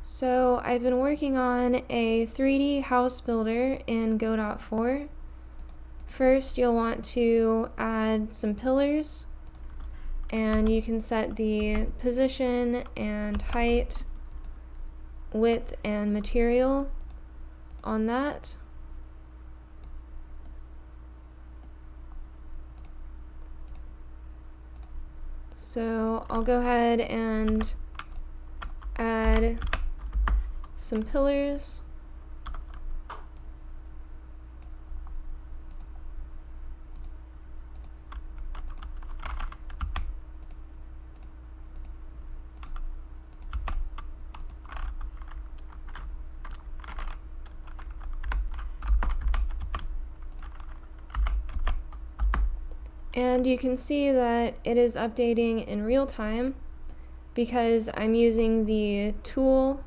So I've been working on a 3D house builder in Godot 4. First, you'll want to add some pillars, and you can set the position and height, width, and material on that. So I'll go ahead and add some pillars. And you can see that it is updating in real time because I'm using the tool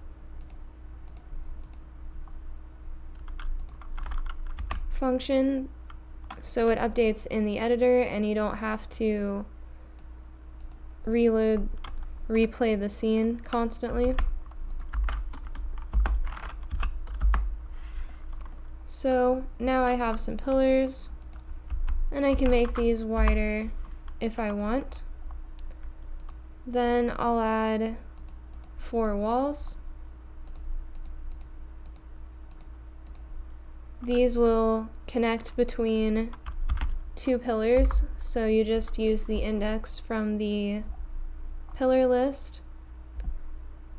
function, so it updates in the editor and you don't have to replay the scene constantly. So now I have some pillars, and I can make these wider if I want. Then I'll add 4 walls. These will connect between 2 pillars, so you just use the index from the pillar list.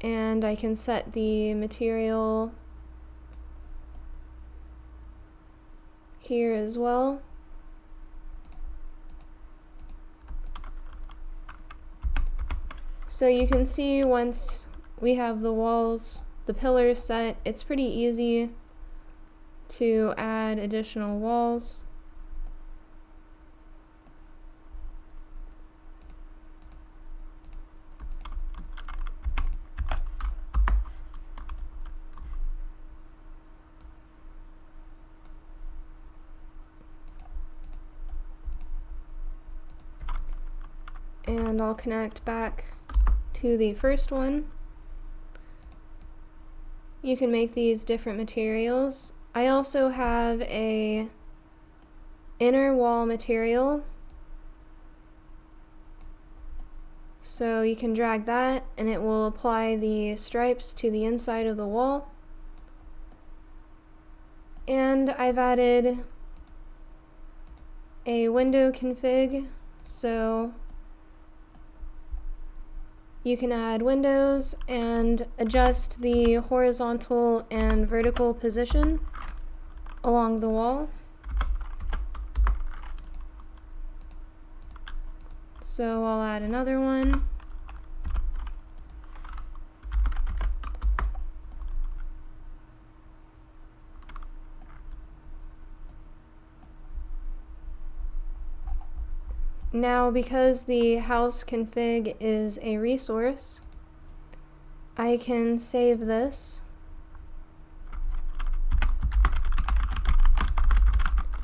And I can set the material here as well. So you can see once we have the pillars set, it's pretty easy to add additional walls. And I'll connect back to the first one. You can make these different materials. I also have a inner wall material, so you can drag that and it will apply the stripes to the inside of the wall. And I've added a window config, so you can add windows and adjust the horizontal and vertical position along the wall. So I'll add another one. Now, because the house config is a resource, I can save this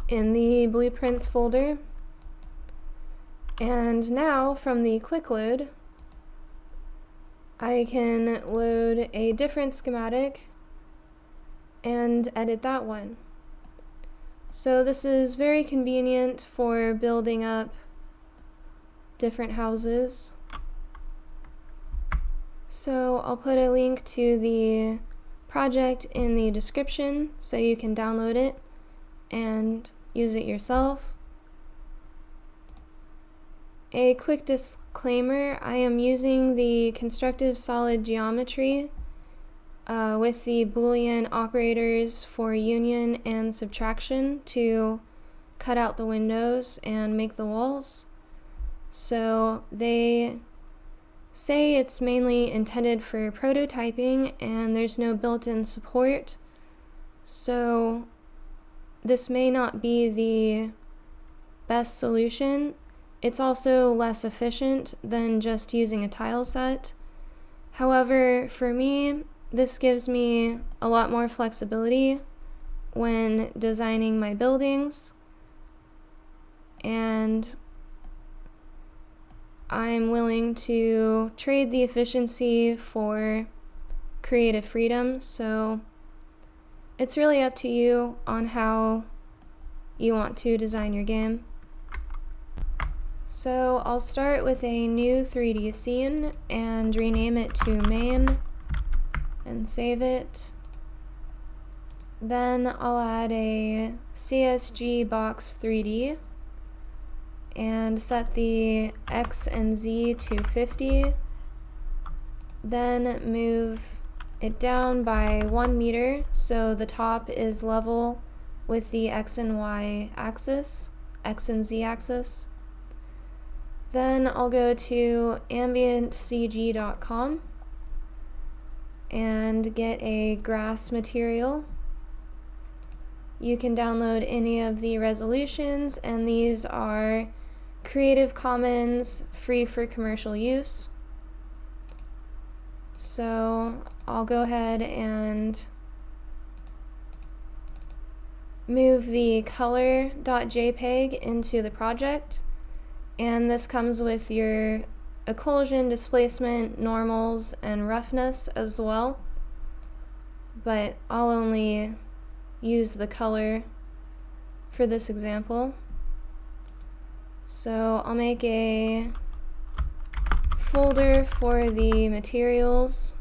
in the blueprints folder. And now from the quick load, I can load a different schematic and edit that one. So this is very convenient for building up different houses. So I'll put a link to the project in the description so you can download it and use it yourself. A quick disclaimer, I am using the constructive solid geometry with the boolean operators for union and subtraction to cut out the windows and make the walls. So they say it's mainly intended for prototyping and there's no built-in support. So this may not be the best solution. It's also less efficient than just using a tile set. However, for me, this gives me a lot more flexibility when designing my buildings, and I'm willing to trade the efficiency for creative freedom, so it's really up to you on how you want to design your game. So I'll start with a new 3D scene and rename it to main and save it. Then I'll add a csgbox 3D and set the X and Z to 50. Then move it down by 1 meter so the top is level with the X and Y axis, X and Z axis. Then I'll go to ambientcg.com and get a grass material. You can download any of the resolutions, and these are Creative Commons, free for commercial use. So I'll go ahead and move the color.jpg into the project, and this comes with your occlusion, displacement, normals, and roughness as well, but I'll only use the color for this example. So I'll make a folder for the materials.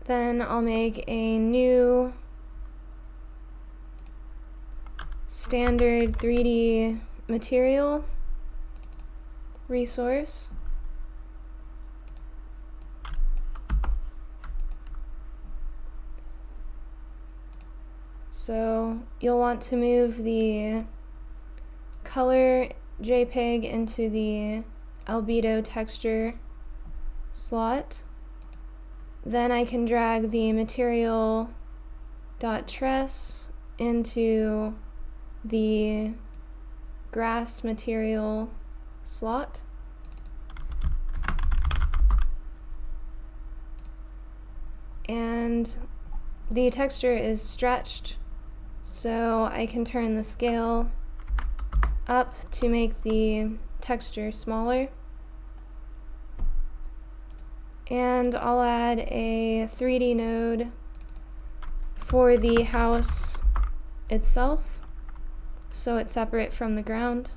Then I'll make a new standard 3D material resource. So you'll want to move the color JPEG into the albedo texture slot. Then I can drag the material.tress into the grass material slot. And the texture is stretched, so I can turn the scale up to make the texture smaller. And I'll add a 3D node for the house itself, so it's separate from the ground.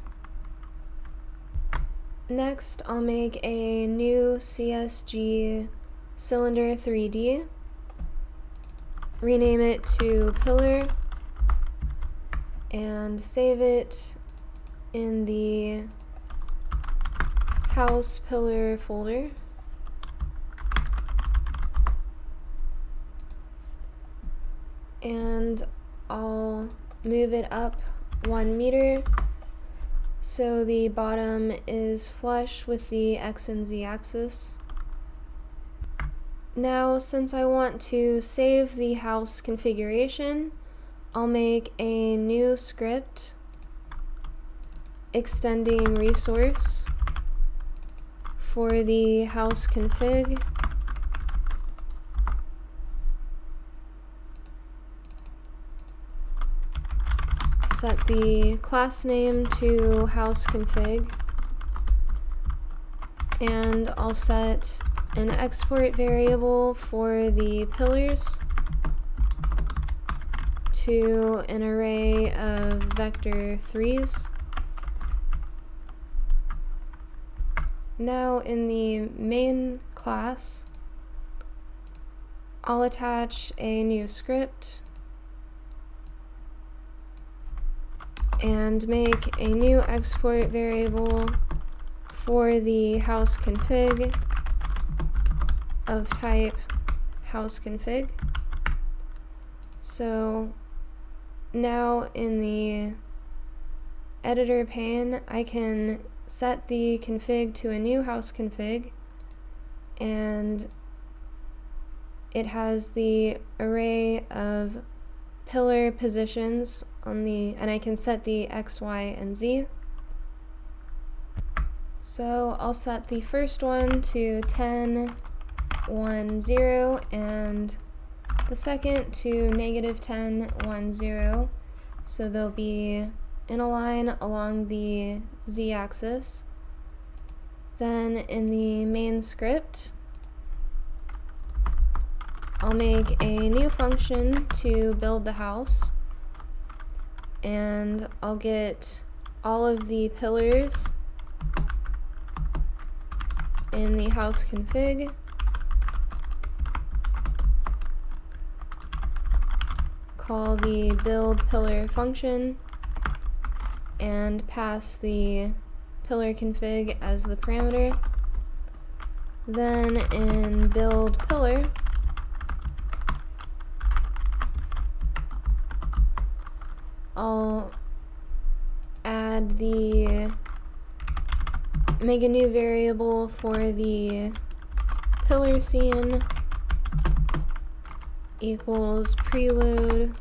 Next, I'll make a new csgcylinder 3D, rename it to pillar, and save it in the house pillar folder. And I'll move it up 1 meter so the bottom is flush with the X and Z axis. Now, since I want to save the house configuration, I'll make a new script extending resource for the house config. Set the class name to house config, and I'll set an export variable for the pillars to an array of vector 3s. Now in the main class, I'll attach a new script and make a new export variable for the house config of type house config. So now in the editor pane, I can set the config to a new house config, and it has the array of pillar positions on the, and I can set the X, Y, and Z. So I'll set the first one to 10, 1, 0, and the second to -10, 1, 0. So they'll be in a line along the z-axis. Then in the main script, I'll make a new function to build the house, and I'll get all of the pillars in the house config, call the build pillar function, and pass the pillar config as the parameter. Then in build pillar, I'll make a new variable for the pillar scene equals preload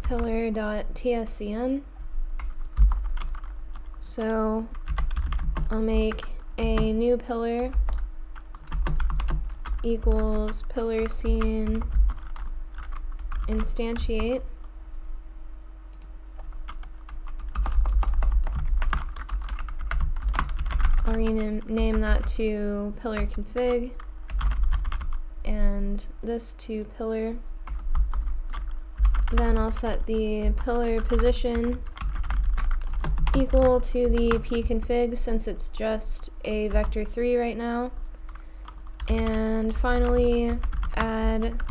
pillar.tscn. So I'll make a new pillar equals pillar scene instantiate. I'll rename that to pillar config and this to pillar. Then I'll set the pillar position equal to the pconfig since it's just a vector 3 right now. And finally add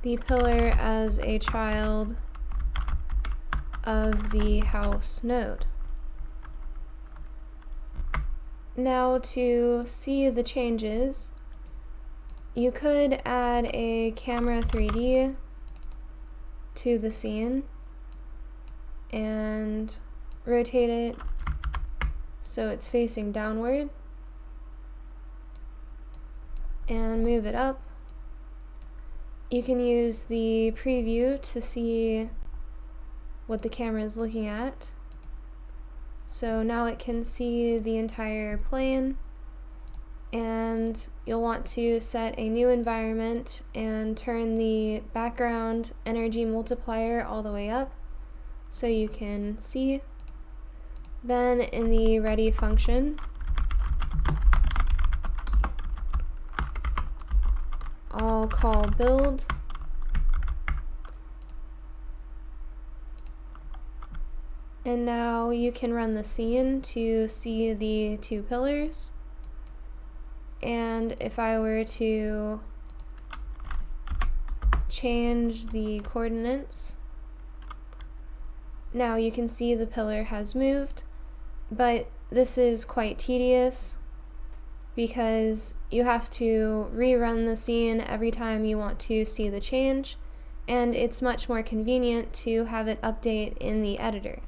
the pillar as a child of the house node. Now to see the changes, you could add a camera 3D to the scene and rotate it so it's facing downward and move it up. You can use the preview to see what the camera is looking at. So now it can see the entire plane, and you'll want to set a new environment and turn the background energy multiplier all the way up so you can see. Then in the ready function, I'll call build, and now you can run the scene to see the two pillars. And if I were to change the coordinates, now you can see the pillar has moved, but this is quite tedious because you have to rerun the scene every time you want to see the change, and it's much more convenient to have it update in the editor.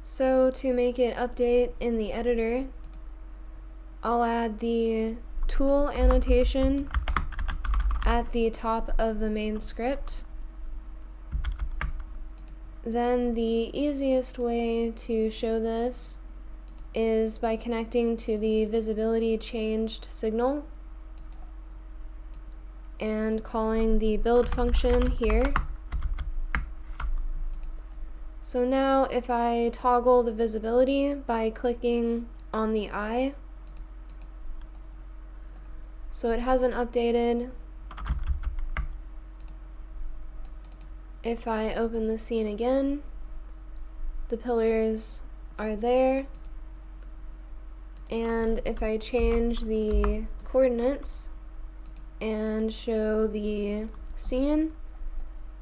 So to make it update in the editor, I'll add the tool annotation at the top of the main script. Then the easiest way to show this is by connecting to the visibility changed signal and calling the build function here. So now if I toggle the visibility by clicking on the eye, so it hasn't updated. If I open the scene again, the pillars are there, and if I change the coordinates and show the scene,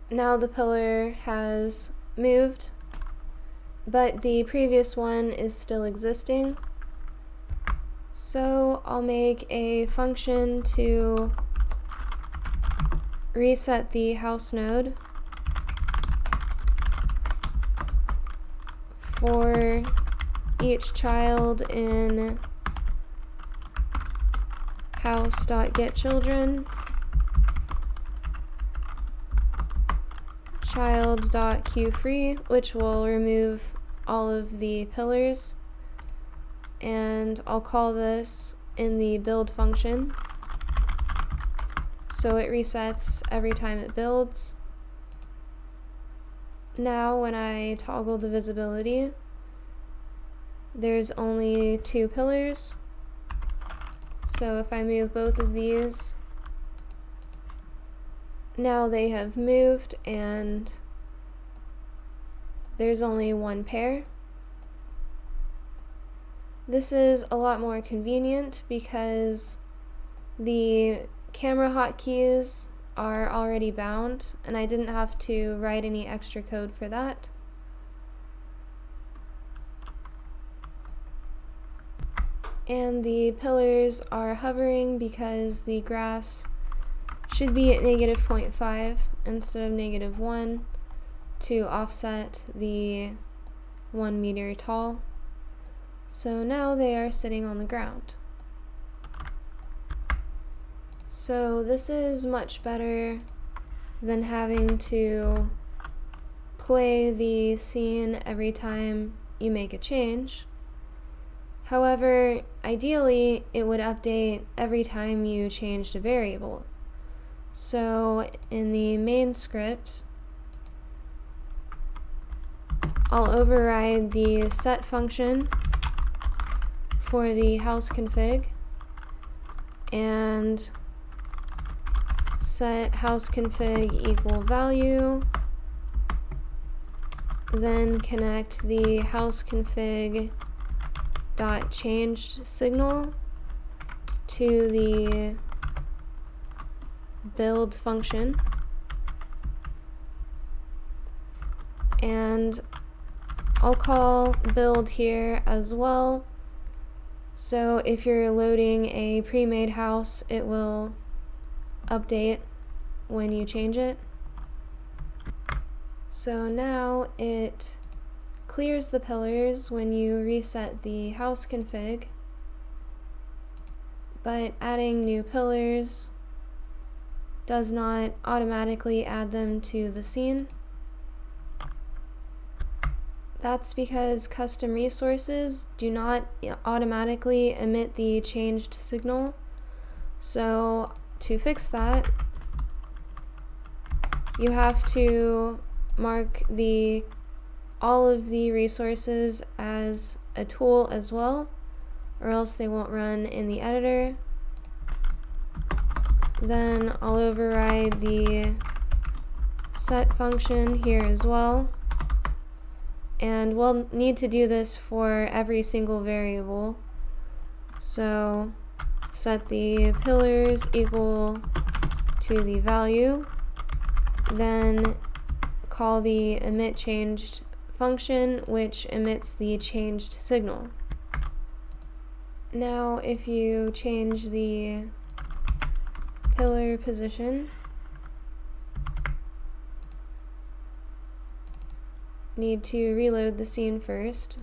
now the pillar has moved, but the previous one is still existing. So I'll make a function to reset the house node for each child in house.getChildren, child.queue_free, which will remove all of the pillars, and I'll call this in the build function so it resets every time it builds. Now when I toggle the visibility, there's only 2 pillars. So if I move both of these, now they have moved and there's only 1 pair. This is a lot more convenient because the camera hotkeys are already bound and I didn't have to write any extra code for that. And the pillars are hovering because the grass should be at -0.5 instead of -1 to offset the 1 meter tall. So now they are sitting on the ground. So this is much better than having to play the scene every time you make a change. However, ideally it would update every time you changed a variable. So in the main script, I'll override the set function for the house config and set house config equal value, then connect the house config dot changed signal to the build function, and I'll call build here as well. So if you're loading a pre-made house, it will update when you change it. So now it clears the pillars when you reset the house config, but adding new pillars does not automatically add them to the scene. That's because custom resources do not automatically emit the changed signal. So to fix that, you have to mark all of the resources as a tool as well, or else they won't run in the editor. Then I'll override the set function here as well. And we'll need to do this for every single variable. So set the pillars equal to the value, then call the emit changed function, which emits the changed signal. Now if you change the pillar position, need to reload the scene first.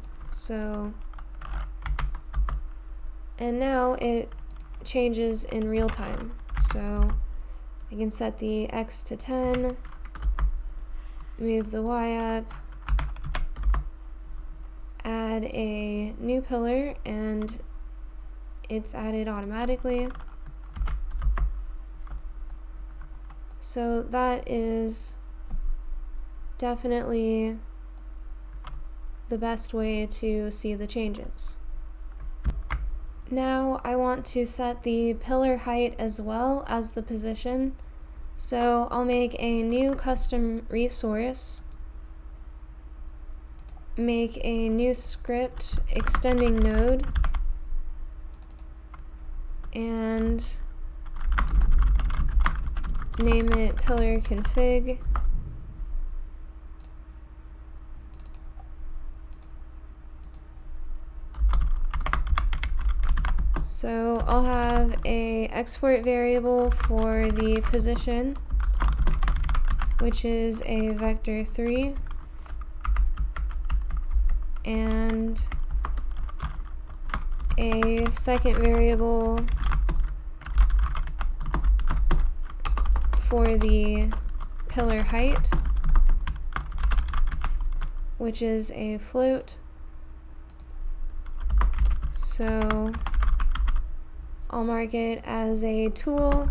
And now it changes in real time. So I can set the X to 10, move the Y up, add a new pillar, and it's added automatically. So that is definitely the best way to see the changes. Now I want to set the pillar height as well as the position. So I'll make a new custom resource, make a new script extending node, and name it pillar config. So I'll have a export variable for the position, which is a vector 3, and a second variable for the pillar height, which is a float. So I'll mark it as a tool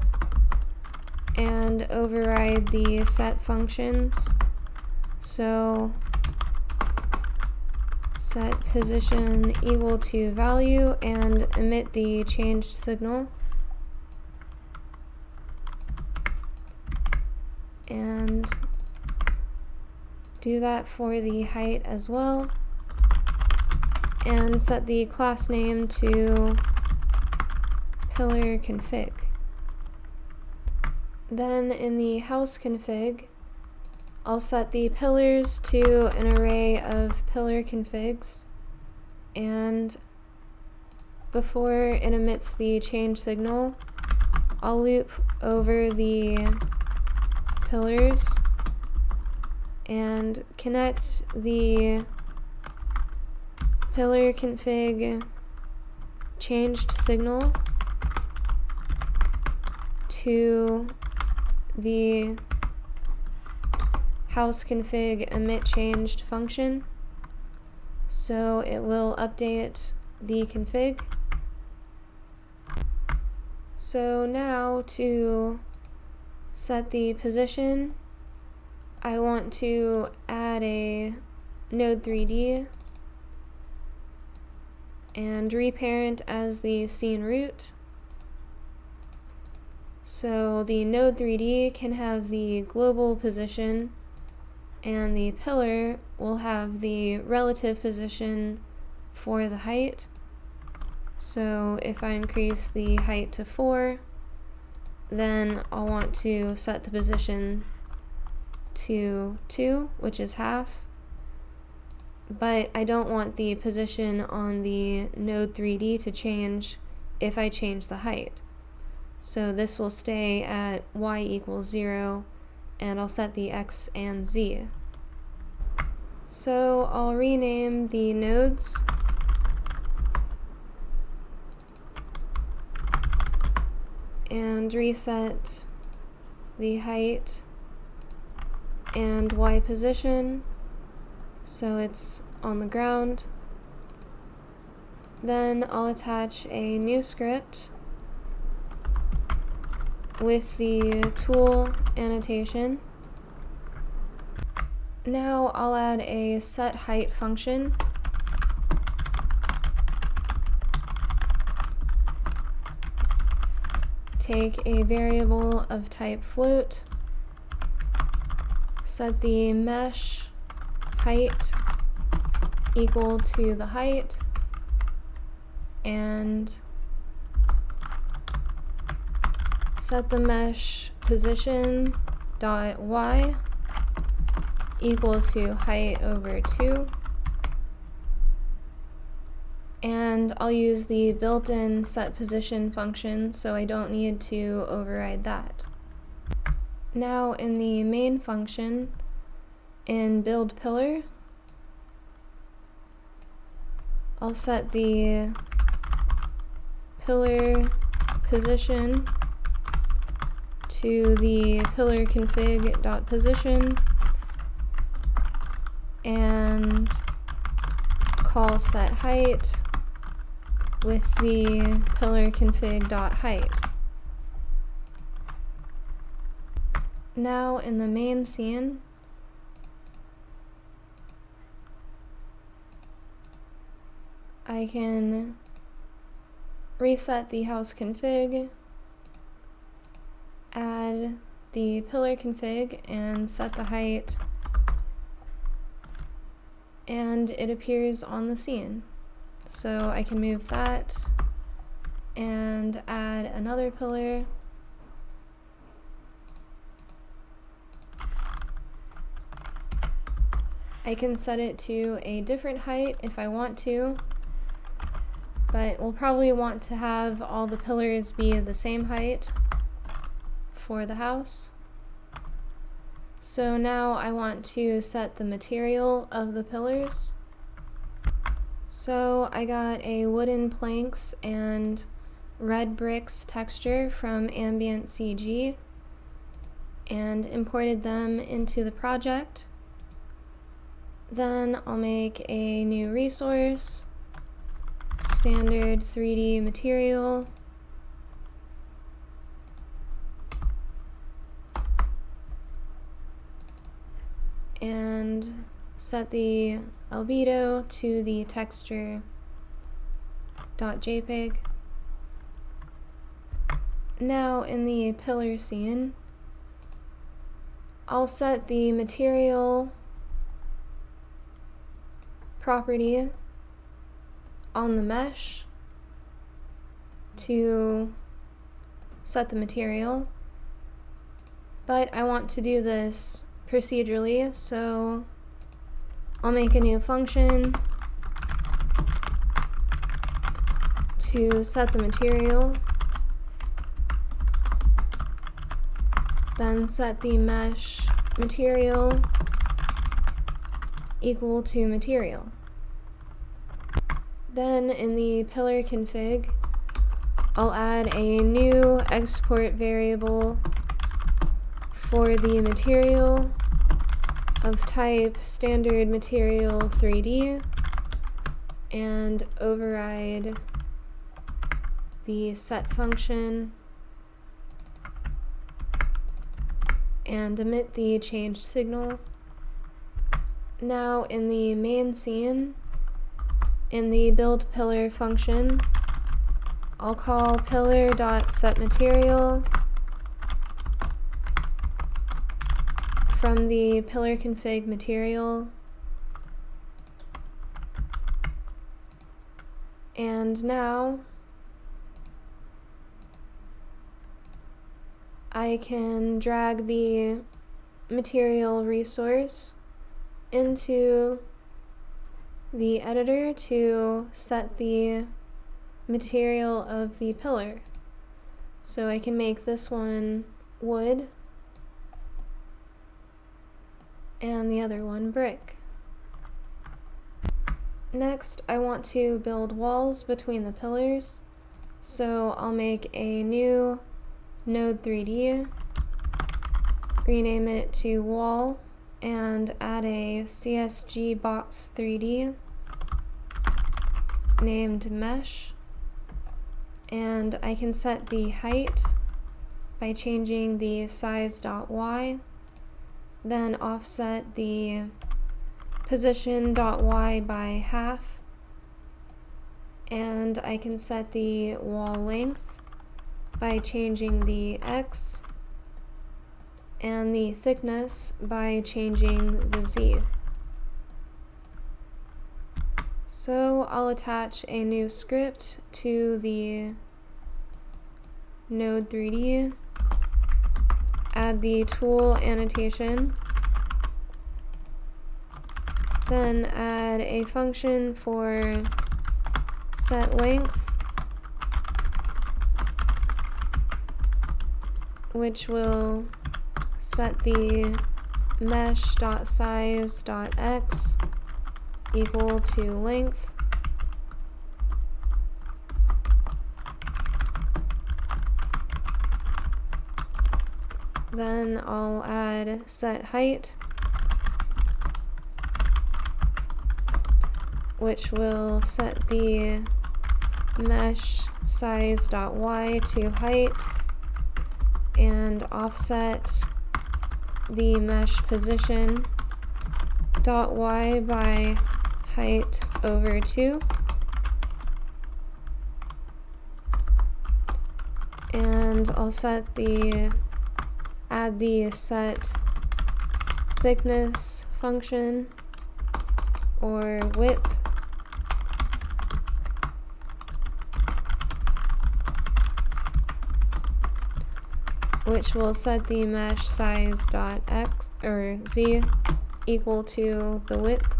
and override the set functions. So set position equal to value and emit the changed signal. And do that for the height as well. And set the class name to pillar config. Then in the house config, I'll set the pillars to an array of pillar configs, and before it emits the change signal, I'll loop over the pillars and connect the pillar config changed signal to the house config emit changed function, so it will update the config. So now to set the position, I want to add a node 3D and reparent as the scene root. So the node 3D can have the global position, and the pillar will have the relative position for the height. So if I increase the height to 4, then I'll want to set the position to 2, which is half. But I don't want the position on the node 3D to change if I change the height. So this will stay at y equals 0, and I'll set the x and z. So I'll rename the nodes and reset the height and y position so it's on the ground. Then I'll attach a new script with the tool annotation. Now I'll add a set height function. Take a variable of type float, set the mesh height equal to the height, and set the mesh position dot y equal to height over 2, and I'll use the built-in set position function, so I don't need to override that. Now in the main function, in build pillar, I'll set the pillar position to the pillar config dot position and call set height with the pillar config dot height. Now in the main scene, I can reset the house config, add the pillar config and set the height, and it appears on the scene. So I can move that and add another pillar. I can set it to a different height if I want to, but we'll probably want to have all the pillars be the same height for the house. So now I want to set the material of the pillars. So I got a wooden planks and red bricks texture from Ambient CG and imported them into the project. Then I'll make a new resource, standard 3D material, and set the albedo to the texture.jpg. Now in the pillar scene, I'll set the material property on the mesh to set the material, but I want to do this procedurally, so I'll make a new function to set the material, then set the mesh material equal to material. Then in the pillar config, I'll add a new export variable for the material of type standard material 3D and override the set function and emit the change signal. Now in the main scene, in the build pillar function, I'll call pillar.setMaterial from the pillar config material, and now I can drag the material resource into the editor to set the material of the pillar. So I can make this one wood and the other one brick. Next, I want to build walls between the pillars, so I'll make a new node 3D, rename it to wall, and add a csgbox 3D named mesh, and I can set the height by changing the size.y, then offset the position.y by half, and I can set the wall length by changing the x and the thickness by changing the z. So I'll attach a new script to the node 3D, add the tool annotation, then add a function for set length, which will set the mesh.size.x equal to length, then I'll add set height, which will set the mesh size.y to height and offset the mesh position .y by height over 2, and I'll add the set thickness function or width, which will set the mesh size.x or z equal to the width.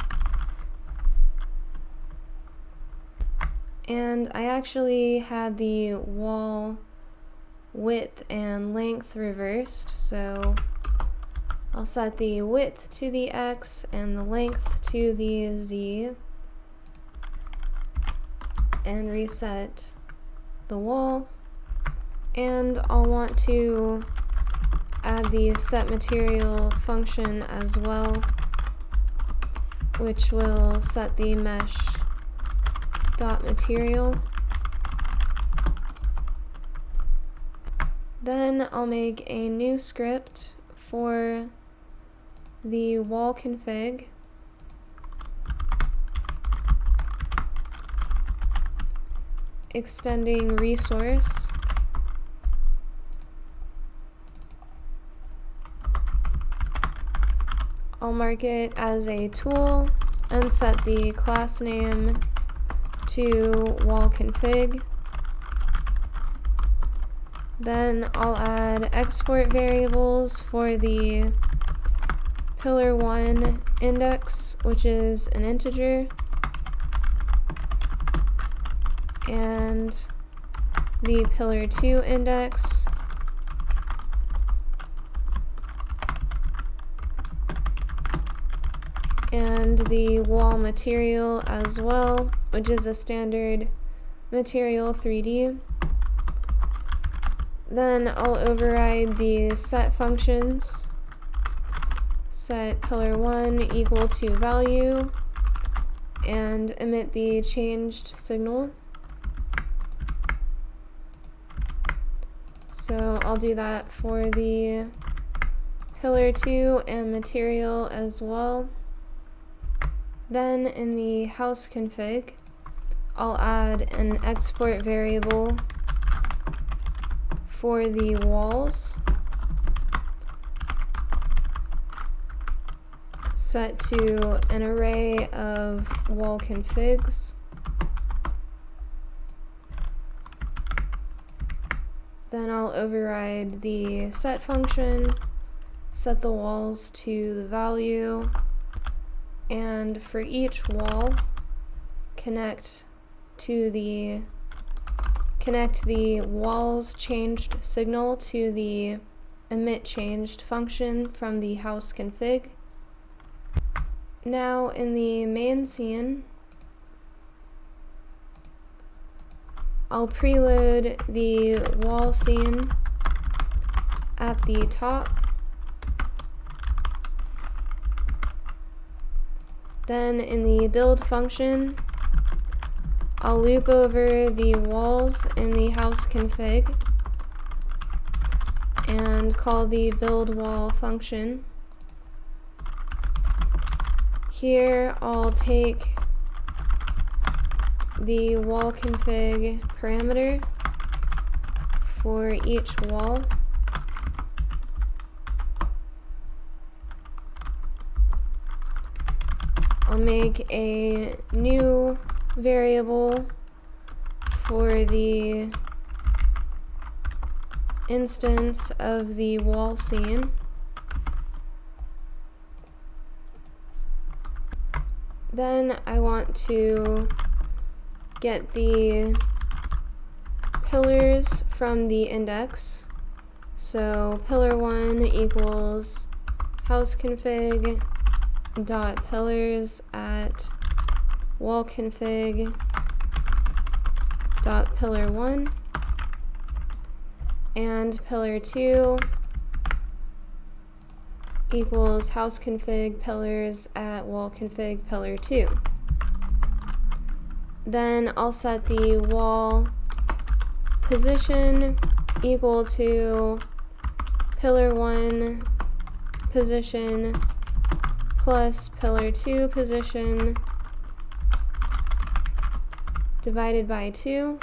And I actually had the wall width and length reversed, so I'll set the width to the x and the length to the z and reset the wall. And I'll want to add the set material function as well, which will set the mesh dot material. Then I'll make a new script for the wall config, extending resource, I'll mark it as a tool and set the class name to wall config. Then I'll add export variables for the pillar 1 index, which is an integer, and the pillar 2 index, and the wall material as well, which is a standard material 3D. Then I'll override the set functions, set pillar 1 equal to value, and emit the changed signal. So I'll do that for the pillar 2 and material as well. Then in the house config, I'll add an export variable for the walls, set to an array of wall configs. Then I'll override the set function, set the walls to the value, and for each wall, connect the walls changed signal to the emit changed function from the house config. Now in the main scene, I'll preload the wall scene at the top. Then in the build function, I'll loop over the walls in the house config and call the build wall function. Here I'll take the wall config parameter for each wall. I'll make a new variable for the instance of the wall scene. Then I want to get the pillars from the index. So pillar 1 equals house config dot pillars at wall config dot pillar 1, and pillar 2 equals house config pillars at wall config pillar 2. Then I'll set the wall position equal to pillar 1 position plus pillar 2 position divided by 2.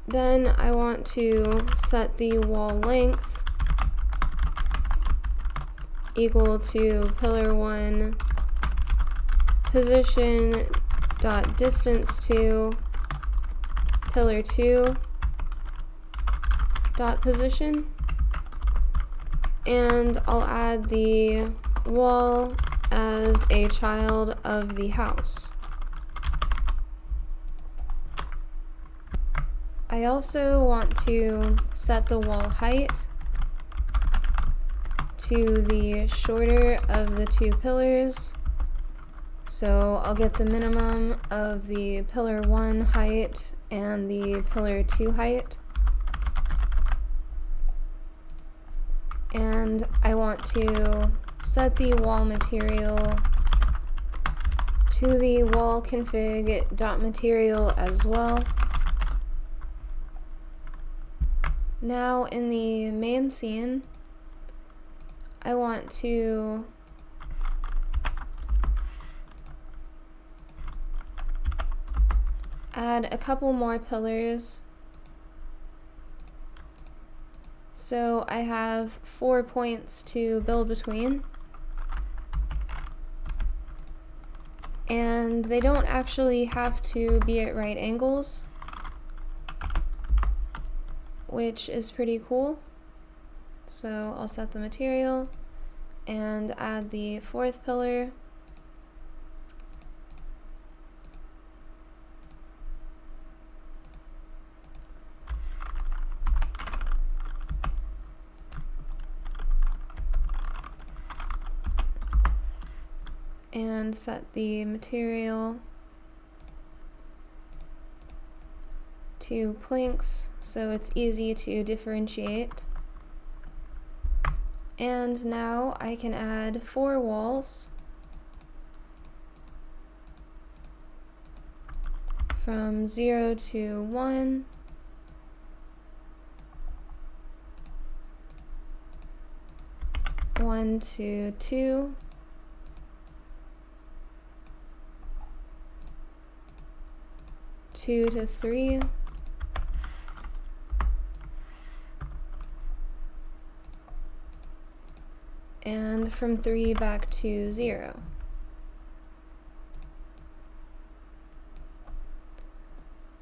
Then I want to set the wall length equal to pillar 1 position dot distance to pillar 2 dot position, and I'll add the wall as a child of the house. I also want to set the wall height to the shorter of the two pillars. So I'll get the minimum of the pillar 1 height and the pillar 2 height. And I want to set the wall material to the wall config dot material as well. Now in the main scene, I want to add a couple more pillars. So I have 4 points to build between. And they don't actually have to be at right angles, which is pretty cool. So I'll set the material and add the 4th pillar. And set the material to planks so it's easy to differentiate. And now I can add 4 walls from 0 to 1, 1 to 2, 2 to 3, and from 3 back to 0.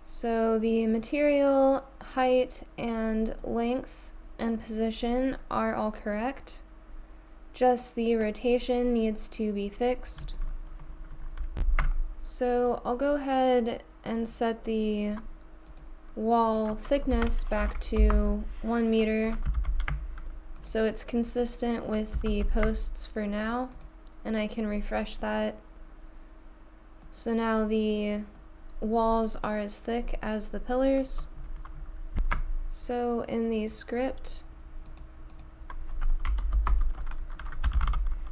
So the material, height, and length and position are all correct. Just the rotation needs to be fixed. So I'll go ahead and set the wall thickness back to 1 meter so it's consistent with the posts for now, and I can refresh that. So now the walls are as thick as the pillars. So in the script,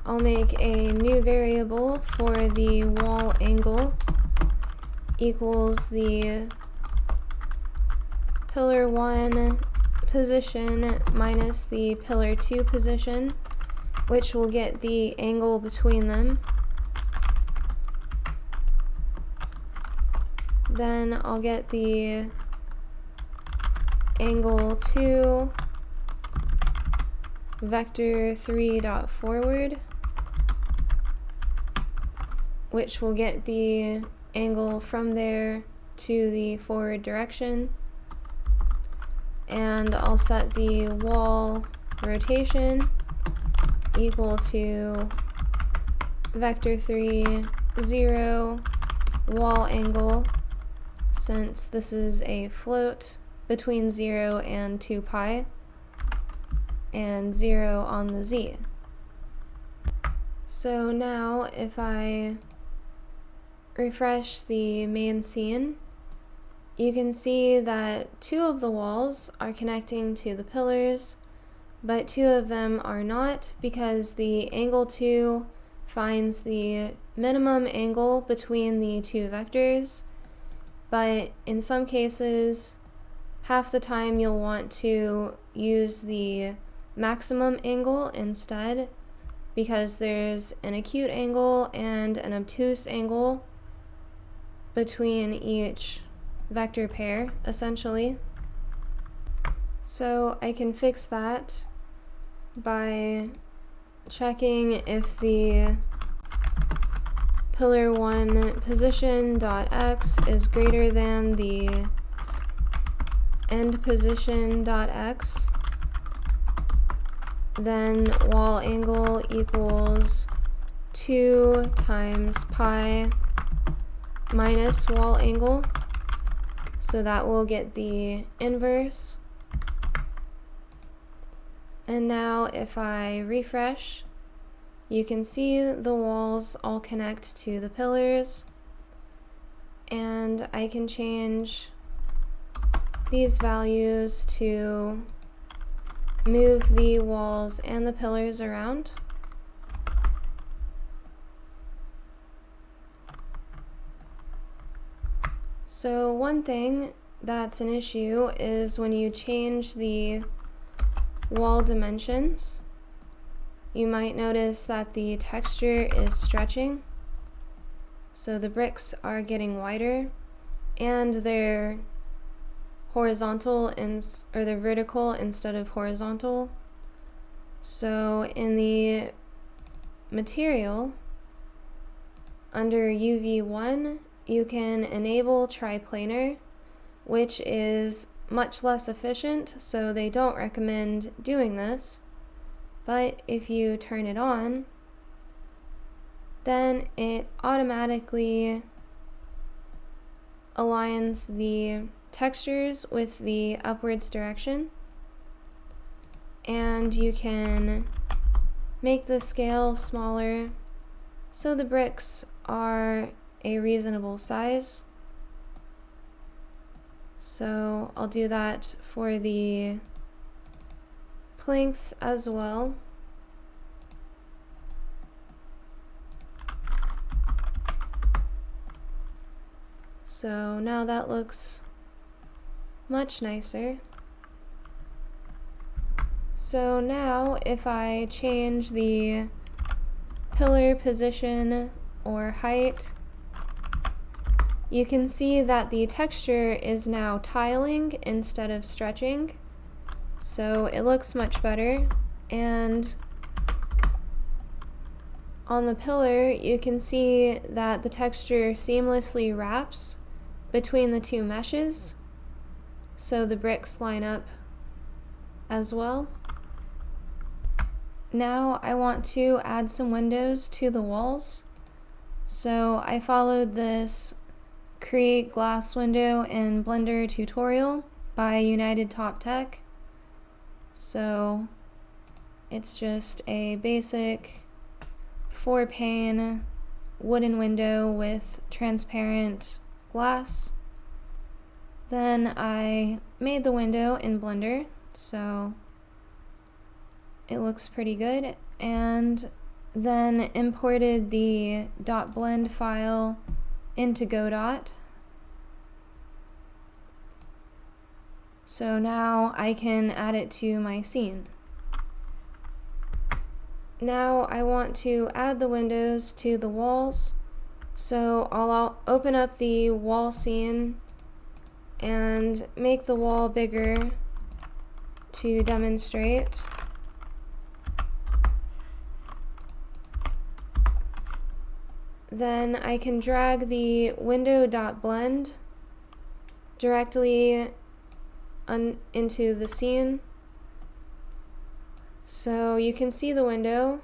I'll make a new variable for the wall angle equals the pillar 1 position minus the pillar 2 position, which will get the angle between them. Then I'll get the angle 2 vector 3 dot forward, which will get the angle from there to the forward direction. And I'll set the wall rotation equal to vector 3 0 wall angle, since this is a float between 0 and 2 pi, and 0 on the z. So now if I refresh the main scene, you can see that 2 of the walls are connecting to the pillars, but 2 of them are not, because the angle 2 finds the minimum angle between the 2 vectors, but in some cases, half the time you'll want to use the maximum angle instead, because there's an acute angle and an obtuse angle between each vector pair, essentially. So I can fix that by checking if the pillar 1 position dot x is greater than the end position dot x, then wall angle equals 2 times pi minus wall angle. So that will get the inverse. And now if I refresh, you can see the walls all connect to the pillars, and I can change these values to move the walls and the pillars around. So one thing that's an issue is when you change the wall dimensions, you might notice that the texture is stretching. So the bricks are getting wider and they're horizontal or they're vertical instead of horizontal. So in the material, under UV1, you can enable triplanar, which is much less efficient, so they don't recommend doing this. But if you turn it on, then it automatically aligns the textures with the upwards direction, and you can make the scale smaller so the bricks are a reasonable size. So I'll do that for the planks as well. So now that looks much nicer. So now if I change the pillar position or height, you can see that the texture is now tiling instead of stretching. So it looks much better. And on the pillar, you can see that the texture seamlessly wraps between the two meshes, so the bricks line up as well. Now I want to add some windows to the walls. So I followed this Create Glass Window in Blender tutorial by United Top Tech. So it's just a basic 4-pane wooden window with transparent glass. Then I made the window in Blender, so it looks pretty good, and then imported the .blend file into Godot. So now I can add it to my scene. Now I want to add the windows to the walls, so I'll open up the wall scene and make the wall bigger to demonstrate. Then I can drag the window.blend directly into the scene. So you can see the window,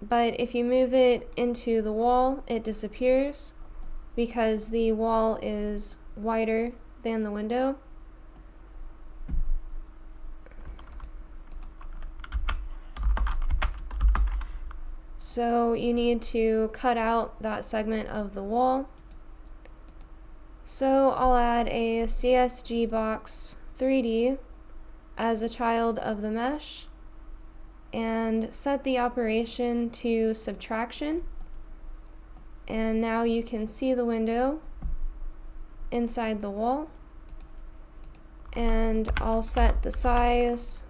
but if you move it into the wall, it disappears because the wall is wider than the window. So you need to cut out that segment of the wall. So I'll add a csgbox 3D as a child of the mesh and set the operation to subtraction. And now you can see the window inside the wall. And I'll set the size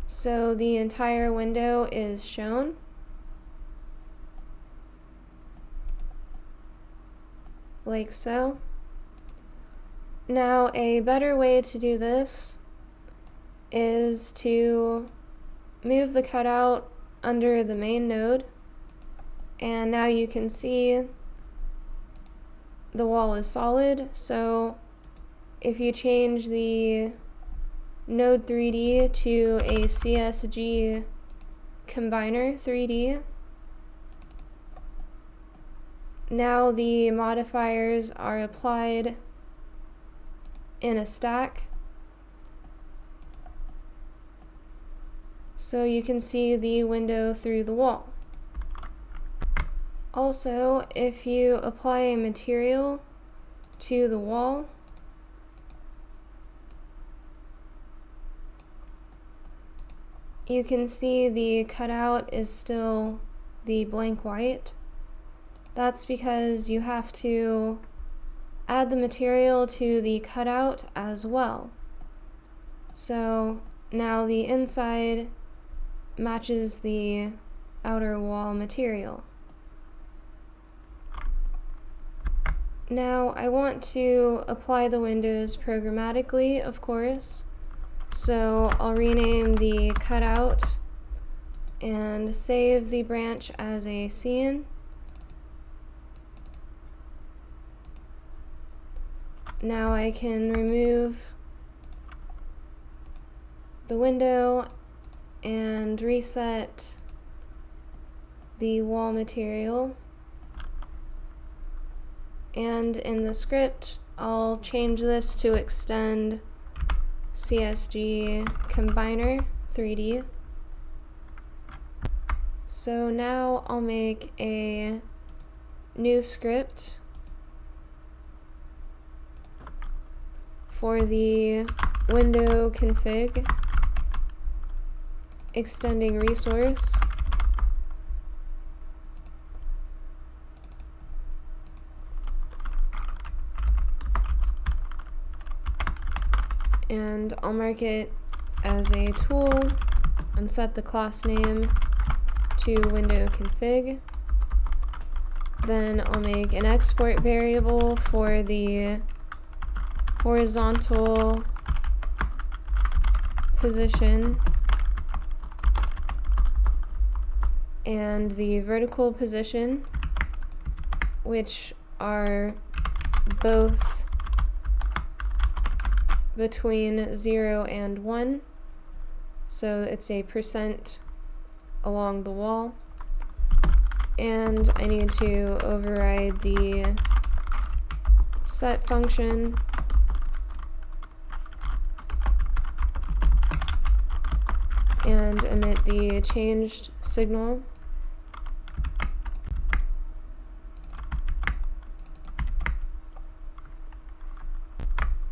so the entire window is shown. Like so. Now a better way to do this is to move the cutout under the main node, and now you can see the wall is solid. So if you change the node 3D to a CSG combiner 3D, now the modifiers are applied in a stack. So you can see the window through the wall. Also, if you apply a material to the wall, you can see the cutout is still the blank white. That's because you have to add the material to the cutout as well. So now the inside matches the outer wall material. Now I want to apply the windows programmatically, of course, so I'll rename the cutout and save the branch as a scene. Now I can remove the window and reset the wall material. And in the script, I'll change this to extend csgcombiner 3D. So now I'll make a new script for the window config extending resource. And I'll mark it as a tool and set the class name to window config. Then I'll make an export variable for the horizontal position and the vertical position, which are both between 0 and 1, so it's a % along the wall. And I need to override the set function and emit the changed signal.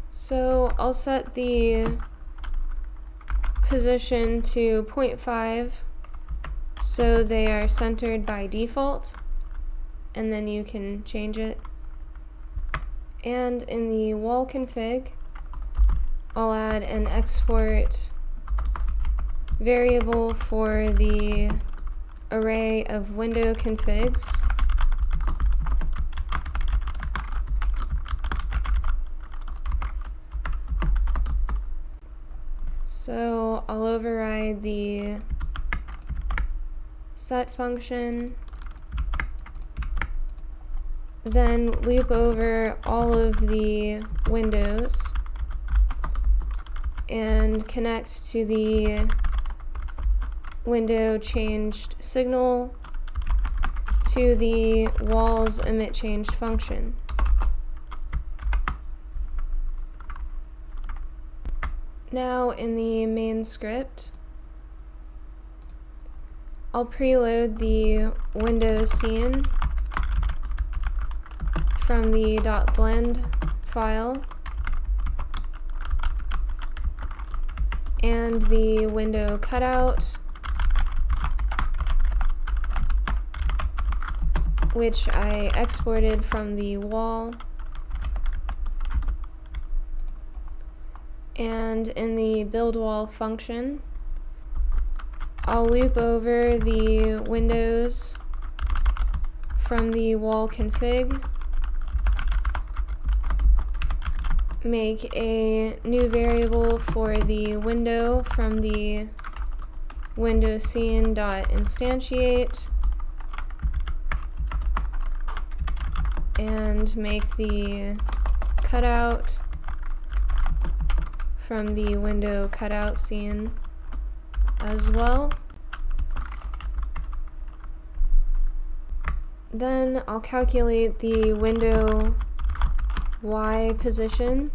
So I'll set the position to 0.5 so they are centered by default, and then you can change it. And in the wall config, I'll add an export variable for the array of window configs. So I'll override the set function, then loop over all of the windows and connect to the window changed signal to the walls emit changed function. Now in the main script, I'll preload the window scene from the .blend file and the window cutout, which I exported from the wall. And in the build wall function, I'll loop over the windows from the wall config, make a new variable for the window from the window scene.instantiate, and make the cutout from the window cutout scene as well. Then I'll calculate the window Y position,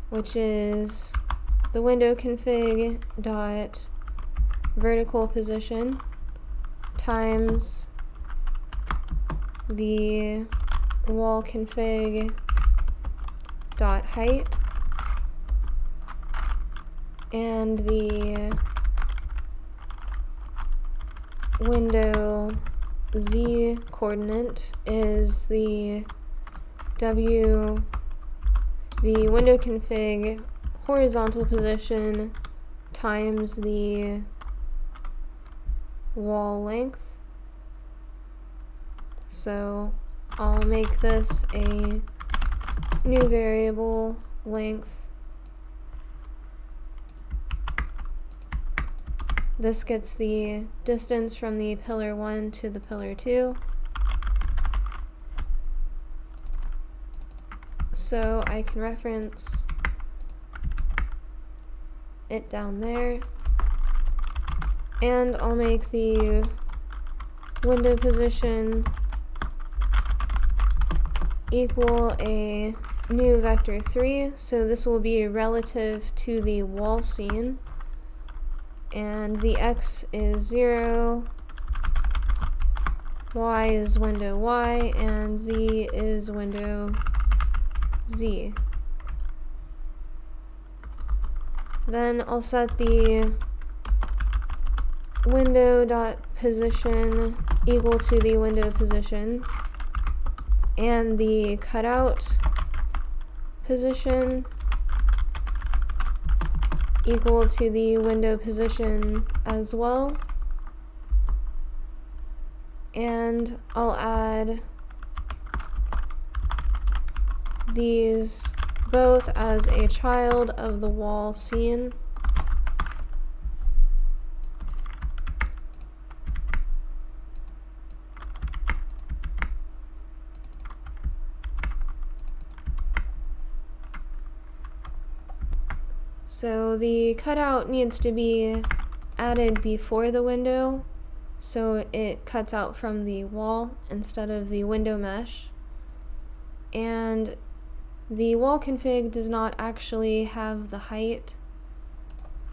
which is the window config dot vertical position times the wall config dot height and the window Z coordinate is the the window config horizontal position times the wall length. So I'll make this a new variable, length. This gets the distance from the pillar 1 to the pillar 2. So I can reference it down there. And I'll make the window position equal a new vector 3. So this will be relative to the wall scene. And the x is 0, y is window y, and z is window z. Then I'll set the window.position equal to the window position, and the cutout position equal to the window position as well. And I'll add these both as a child of the wall scene. So the cutout needs to be added before the window, so it cuts out from the wall instead of the window mesh. And the wall config does not actually have the height,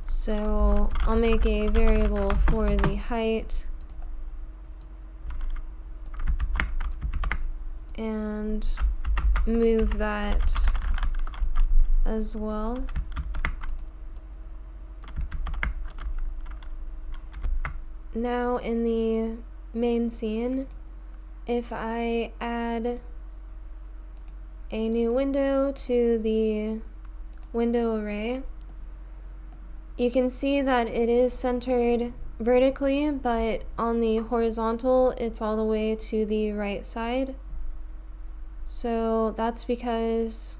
so I'll make a variable for the height and move that as well. Now in the main scene, if I add a new window to the window array, you can see that it is centered vertically, but on the horizontal it's all the way to the right side. So that's because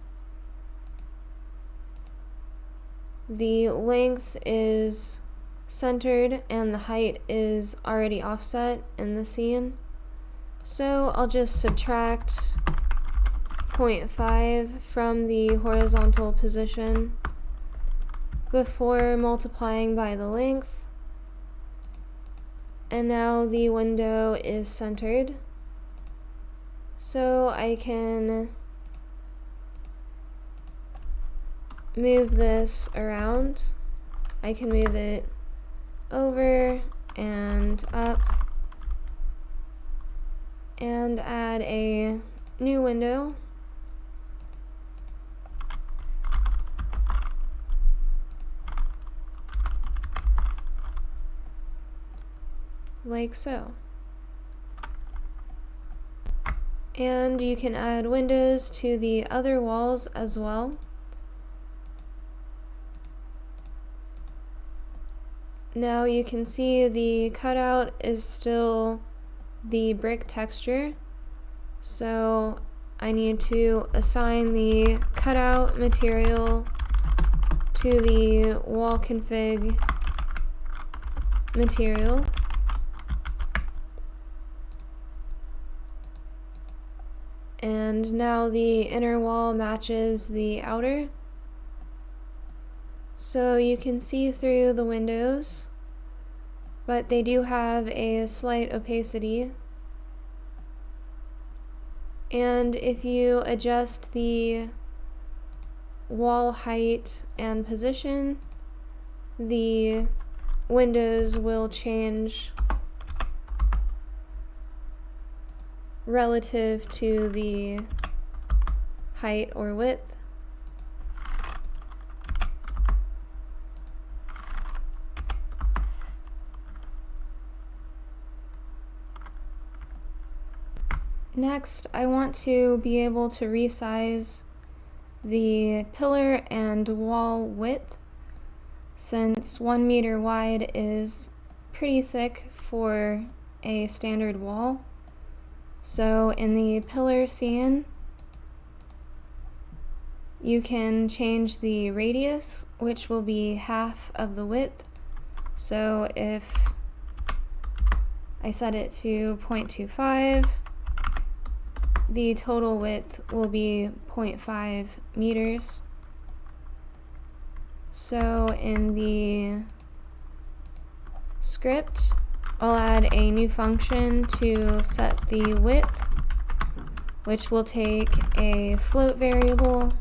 the length is centered and the height is already offset in the scene. So I'll just subtract 0.5 from the horizontal position before multiplying by the length. And now the window is centered. So I can move this around. I can move it over and up and add a new window. Like so. And you can add windows to the other walls as well. Now you can see the cutout is still the brick texture, so I need to assign the cutout material to the wall config material. And now the inner wall matches the outer. So you can see through the windows, but they do have a slight opacity. And if you adjust the wall height and position, the windows will change relative to the height or width. Next, I want to be able to resize the pillar and wall width, since 1 meter wide is pretty thick for a standard wall. So in the pillar scene, you can change the radius, which will be half of the width. So if I set it to 0.25, the total width will be 0.5 meters. So in the script, I'll add a new function to set the width, which will take a float variable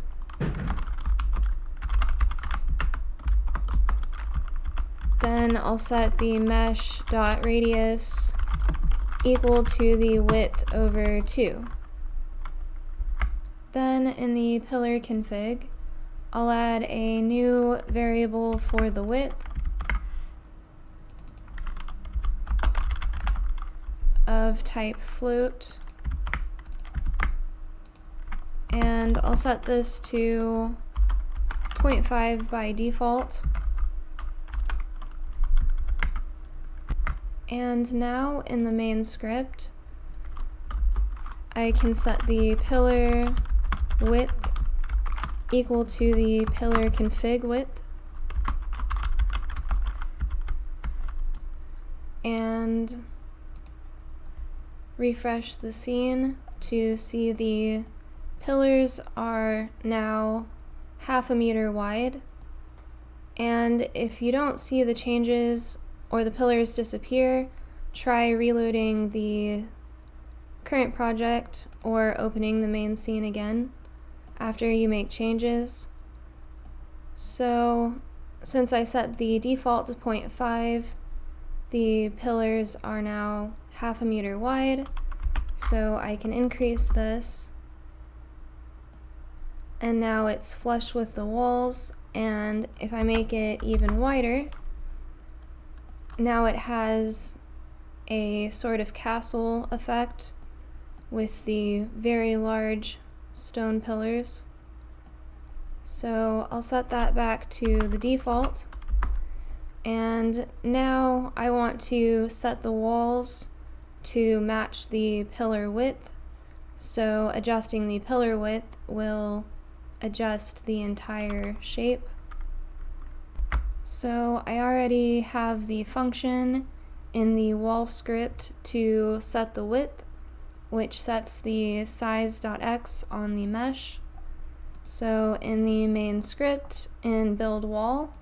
then I'll set the mesh.radius equal to the width over 2. Then in the pillar config, I'll add a new variable for the width of type float, and I'll set this to 0.5 by default. And now in the main script, I can set the pillar width equal to the pillar config width, and refresh the scene to see the pillars are now 0.5 meter wide. And if you don't see the changes or the pillars disappear, try reloading the current project or opening the main scene again after you make changes. So since I set the default to 0.5, the pillars are now 0.5 meter wide, so I can increase this, and now it's flush with the walls. And if I make it even wider, now it has a sort of castle effect with the very large stone pillars. So I'll set that back to the default, and now I want to set the walls to match the pillar width. So adjusting the pillar width will adjust the entire shape. So I already have the function in the wall script to set the width, which sets the size.x on the mesh. So in the main script in build wall,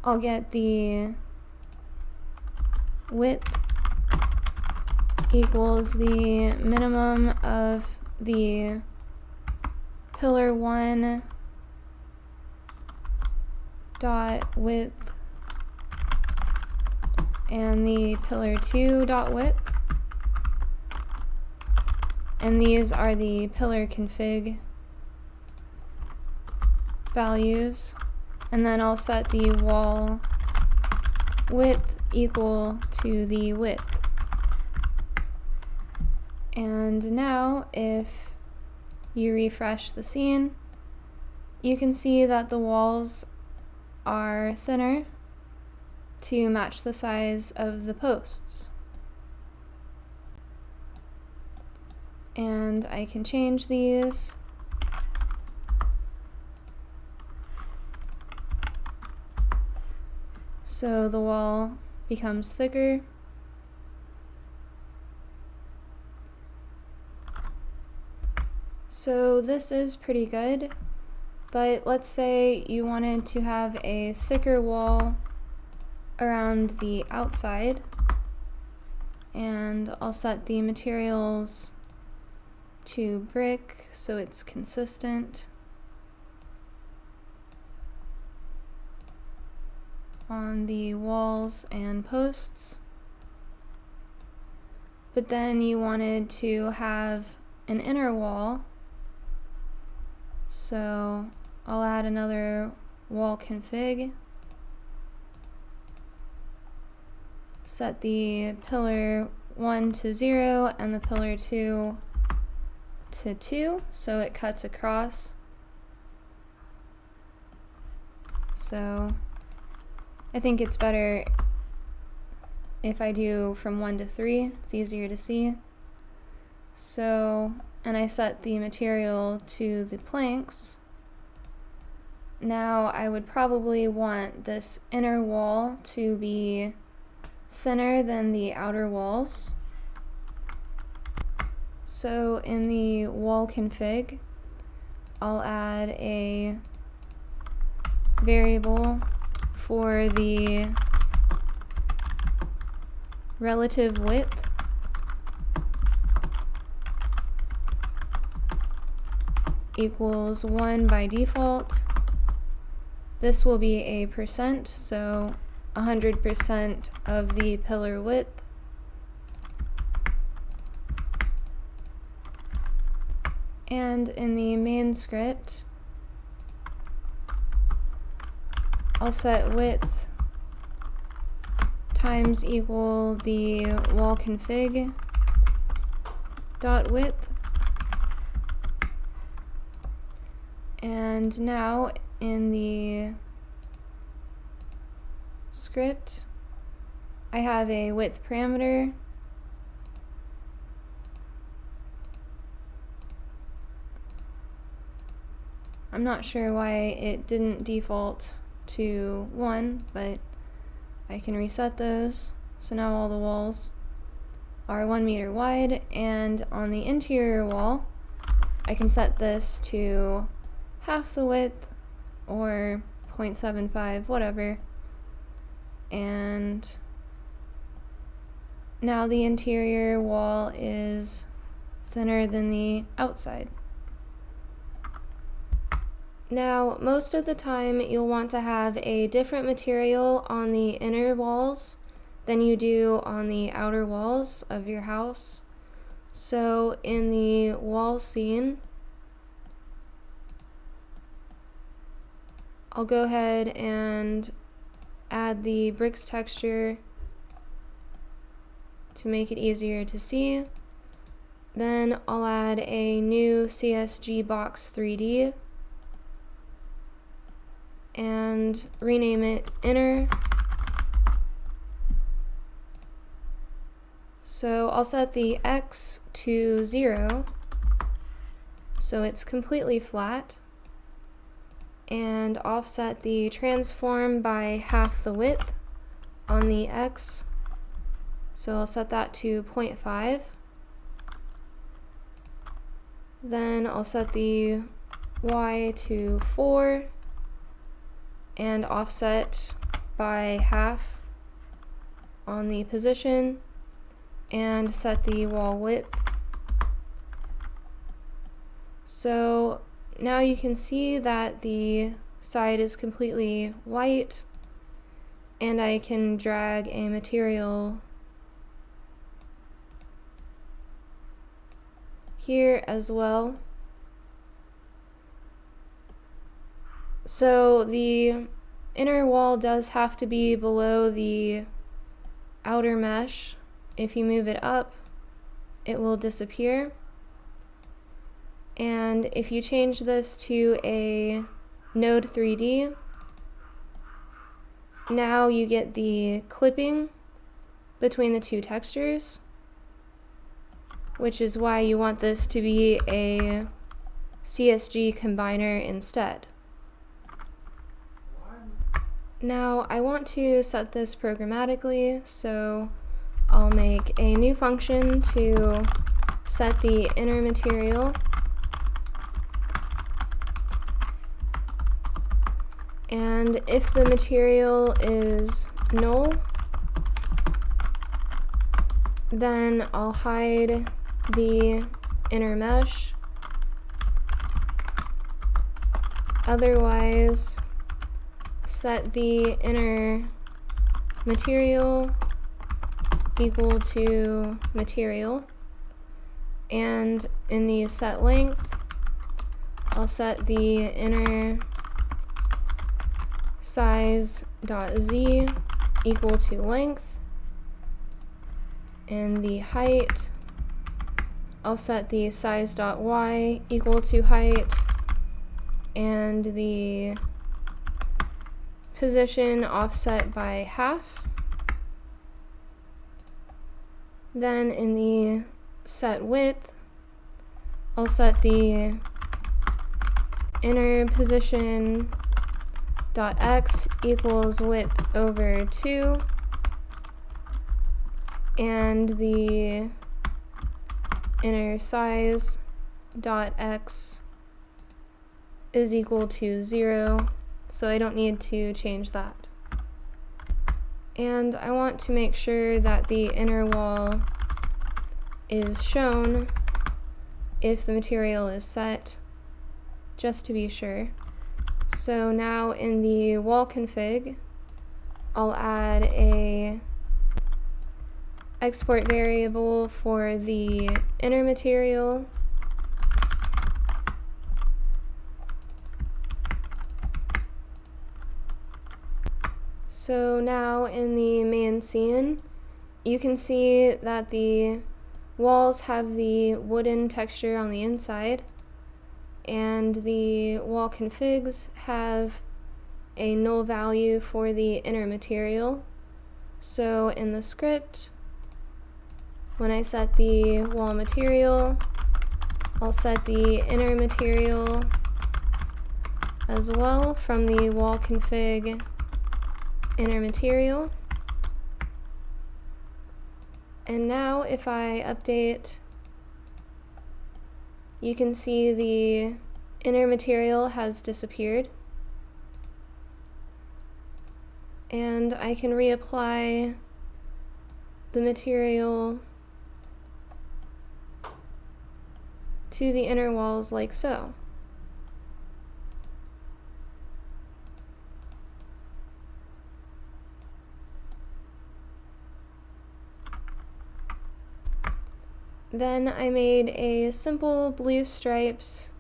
I'll get the width equals the minimum of the pillar 1 dot width and the pillar 2 dot width, and these are the pillar config values. And then I'll set the wall width equal to the width. And now if you refresh the scene, you can see that the walls are thinner to match the size of the posts. And I can change these. So the wall becomes thicker. So this is pretty good, but let's say you wanted to have a thicker wall around the outside, and I'll set the materials to brick so it's consistent on the walls and posts. But then you wanted to have an inner wall, so I'll add another wall config, set the pillar 1 to 0 and the pillar 2 to 2, so it cuts across. So I think it's better if I do from 1 to 3, it's easier to see. So, and I set the material to the planks. Now I would probably want this inner wall to be thinner than the outer walls. So in the wall config, I'll add a variable for the relative width equals 1 by default. This will be a percent, so 100% of the pillar width. And in the main script, I'll set width times equal the wall config dot width. And now in the script, I have a width parameter. I'm not sure why it didn't default to 1, but I can reset those. So now all the walls are 1 meter wide, and on the interior wall, I can set this to half the width or 0.75, whatever. And now the interior wall is thinner than the outside. Now, most of the time you'll want to have a different material on the inner walls than you do on the outer walls of your house. So in the wall scene, I'll go ahead and add the bricks texture to make it easier to see. Then I'll add a new csgbox 3D and rename it inner. So I'll set the X to 0, so it's completely flat, and offset the transform by half the width on the X. So I'll set that to 0.5. Then I'll set the Y to 4 and offset by half on the position, and set the wall width. So now you can see that the side is completely white, and I can drag a material here as well. So the inner wall does have to be below the outer mesh. If you move it up, it will disappear. And if you change this to a node 3D, now you get the clipping between the two textures, which is why you want this to be a CSG combiner instead. Now I want to set this programmatically, so I'll make a new function to set the inner material, and if the material is null, then I'll hide the inner mesh. Otherwise, set the inner material equal to material, and in the set length, I'll set the inner size.z equal to length, and the height, I'll set the size.y equal to height, and the position offset by half. Then in the set width, I'll set the inner position dot x equals width over 2, and the inner size dot x is equal to 0, so I don't need to change that. And I want to make sure that the inner wall is shown if the material is set, just to be sure. So now in the wall config, I'll add a export variable for the inner material, so now in the main scene, you can see that the walls have the wooden texture on the inside, and the wall configs have a null value for the inner material. So in the script, when I set the wall material, I'll set the inner material as well from the wall config inner material. And now if I update, you can see the inner material has disappeared. And I can reapply the material to the inner walls like so. Then I made a simple blue stripes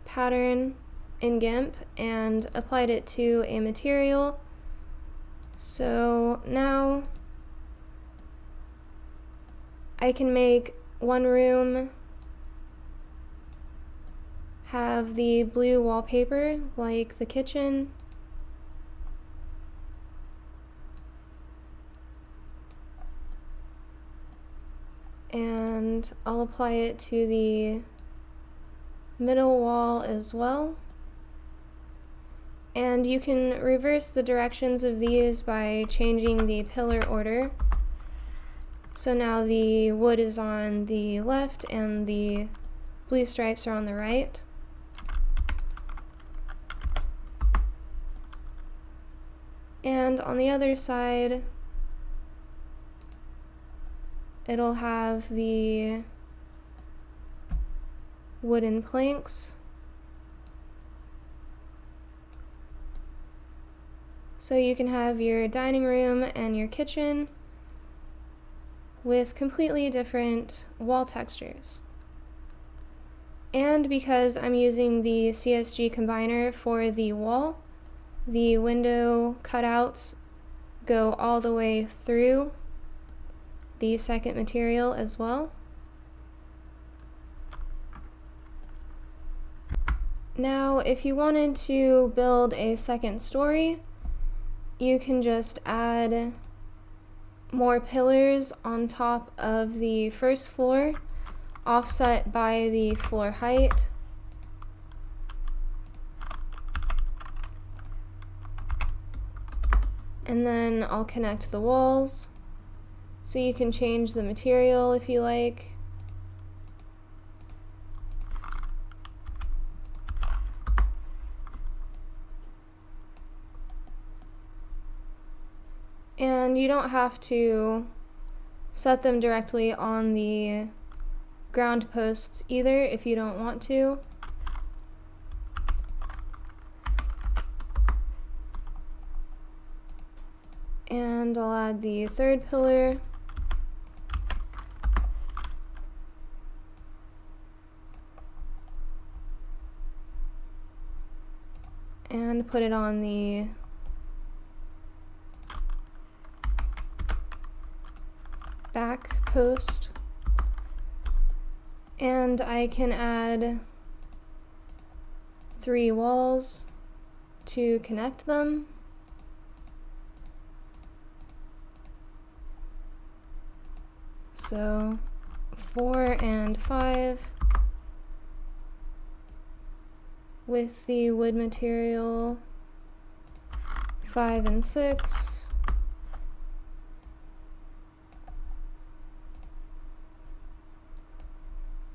pattern in GIMP and applied it to a material. So now I can make one room have the blue wallpaper like the kitchen, and I'll apply it to the middle wall as well. And you can reverse the directions of these by changing the pillar order. So now the wood is on the left and the blue stripes are on the right. And on the other side, it'll have the wooden planks. So you can have your dining room and your kitchen with completely different wall textures. And because I'm using the CSG combiner for the wall, the window cutouts go all the way through the second material as well. Now, if you wanted to build a second story, you can just add more pillars on top of the first floor, offset by the floor height. And then I'll connect the walls, so you can change the material if you like. And you don't have to set them directly on the ground posts either if you don't want to. And I'll add the third pillar. And put it on the back post, and I can add 3 walls to connect them. So 4 and 5 with the wood material, 5 and 6,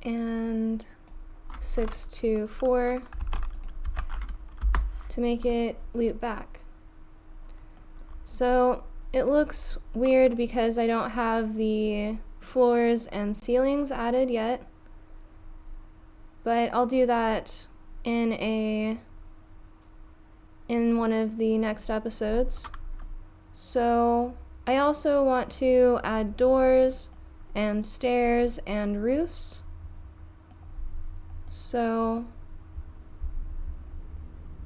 and 6 to 4 to make it loop back. So it looks weird because I don't have the floors and ceilings added yet, but I'll do that in one of the next episodes. So I also want to add doors and stairs and roofs. So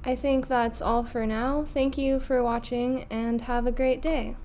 I think that's all for now. Thank you for watching and have a great day.